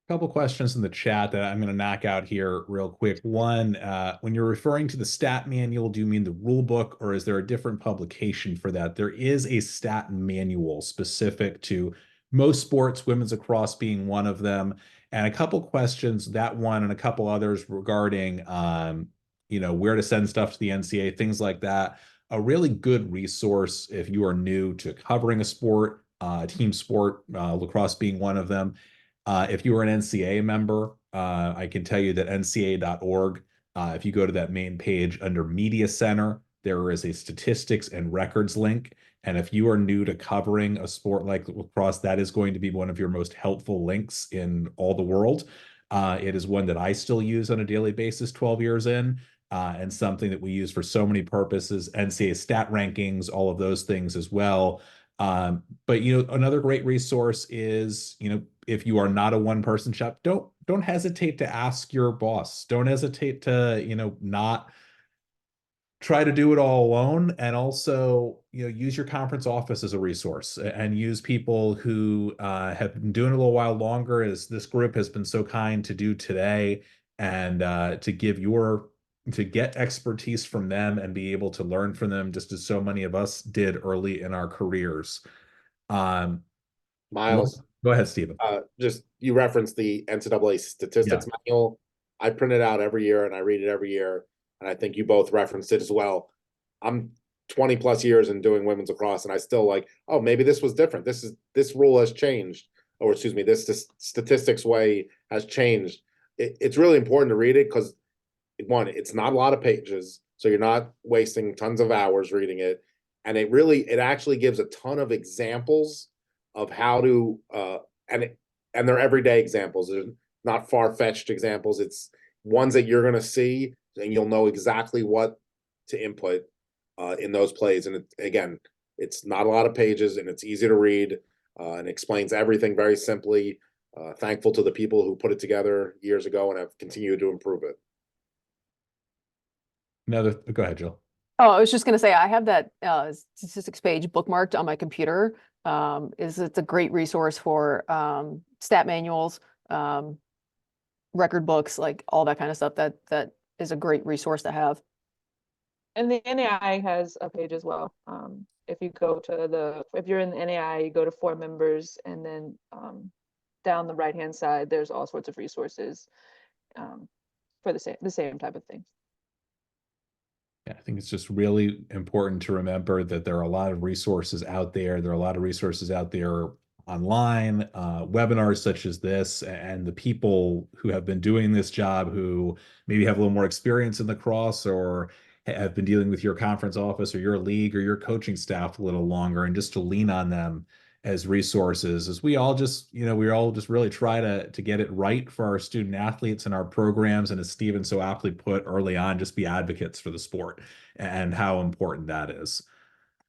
S1: Couple questions in the chat that I'm going to knock out here real quick. One, when you're referring to the stat manual, do you mean the rule book or is there a different publication for that? There is a stat manual specific to most sports, women's lacrosse being one of them. And a couple questions, that one and a couple others regarding, where to send stuff to the NCAA, things like that. A really good resource if you are new to covering a sport, team sport, lacrosse being one of them. If you are an NCAA member, I can tell you that ncaa.org, if you go to that main page under Media Center, there is a statistics and records link. And if you are new to covering a sport like lacrosse, that is going to be one of your most helpful links in all the world. It is one that I still use on a daily basis 12 years in, and something that we use for so many purposes, NCAA stat rankings, all of those things as well. But another great resource is, if you are not a one-person shop, don't hesitate to ask your boss. Don't hesitate to, not try to do it all alone. And also, use your conference office as a resource and use people who have been doing it a little while longer, as this group has been so kind to do today, and to get expertise from them and be able to learn from them, just as so many of us did early in our careers.
S2: Miles,
S1: go ahead, Stephen.
S2: Just you referenced the NCAA statistics manual. I print it out every year and I read it every year. And I think you both referenced it as well. I'm 20 plus years in doing women's lacrosse and I still oh, maybe this was different. This rule has changed, or excuse me, this statistics way has changed. It's really important to read it because one, it's not a lot of pages, so you're not wasting tons of hours reading it. And it actually gives a ton of examples of how to and they're everyday examples. They're not far-fetched examples. It's ones that you're going to see and you'll know exactly what to input in those plays. And again, it's not a lot of pages and it's easy to read and explains everything very simply. Thankful to the people who put it together years ago and have continued to improve it.
S1: Go ahead, Jill.
S3: Oh, I was just going to say, I have that statistics page bookmarked on my computer. It's a great resource for stat manuals, record books, like all that kind of stuff. That is a great resource to have.
S4: And the NAI has a page as well. If you go to if you're in the NAI, you go to for members, and then down the right-hand side, there's all sorts of resources for the same type of thing.
S1: Yeah, I think it's just really important to remember that there are a lot of resources out there. There are a lot of resources out there online, webinars such as this, and the people who have been doing this job who maybe have a little more experience in lacrosse or have been dealing with your conference office or your league or your coaching staff a little longer, and just to lean on them as resources as we all just, we all just really try to get it right for our student athletes and our programs. And as Stephen so aptly put early on, just be advocates for the sport and how important that is.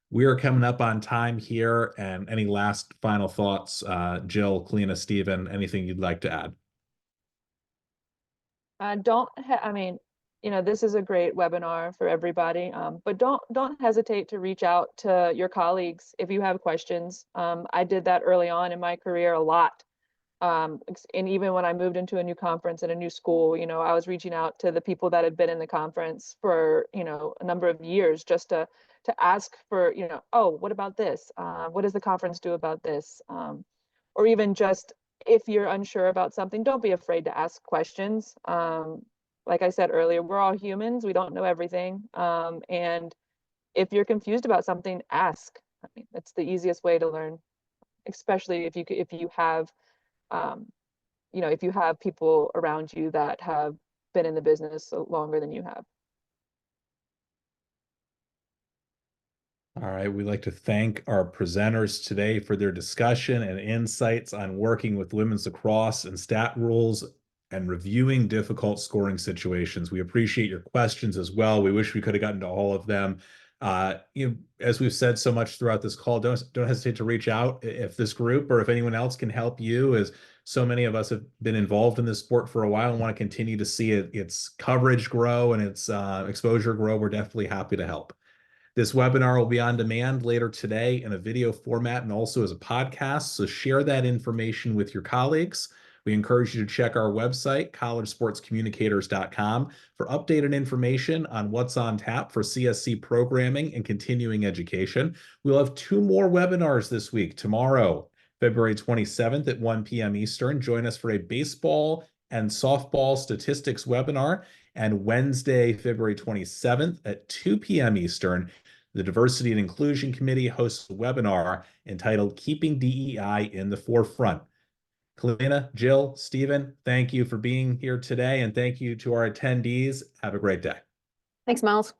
S1: We are coming up on time here. And any last final thoughts, Jill, Kalina, Stephen, anything you'd like to add?
S4: I mean, this is a great webinar for everybody, but don't hesitate to reach out to your colleagues if you have questions. I did that early on in my career a lot. And even when I moved into a new conference and a new school, I was reaching out to the people that had been in the conference for, a number of years just to ask for, oh, what about this? What does the conference do about this? Or even just if you're unsure about something, don't be afraid to ask questions. Like I said earlier, we're all humans. We don't know everything. And if you're confused about something, ask. I mean, that's the easiest way to learn, especially if you have if you have people around you that have been in the business longer than you have.
S1: All right, we'd like to thank our presenters today for their discussion and insights on working with women's lacrosse and stat rules and reviewing difficult scoring situations. We appreciate your questions as well. We wish we could have gotten to all of them. As we've said so much throughout this call, don't hesitate to reach out if this group or if anyone else can help you, as so many of us have been involved in this sport for a while and want to continue to see its coverage grow and its exposure grow. We're definitely happy to help. This webinar will be on demand later today in a video format and also as a podcast, so share that information with your colleagues. We encourage you to check our website, collegesportscommunicators.com, for updated information on what's on tap for CSC programming and continuing education. We'll have 2 more webinars this week. Tomorrow, February 27th at 1 p.m. Eastern, join us for a baseball and softball statistics webinar. And Wednesday, February 27th at 2 p.m. Eastern, the Diversity and Inclusion Committee hosts a webinar entitled Keeping DEI in the Forefront. Kalina, Jill, Stephen, thank you for being here today, and thank you to our attendees. Have a great day.
S3: Thanks, Miles.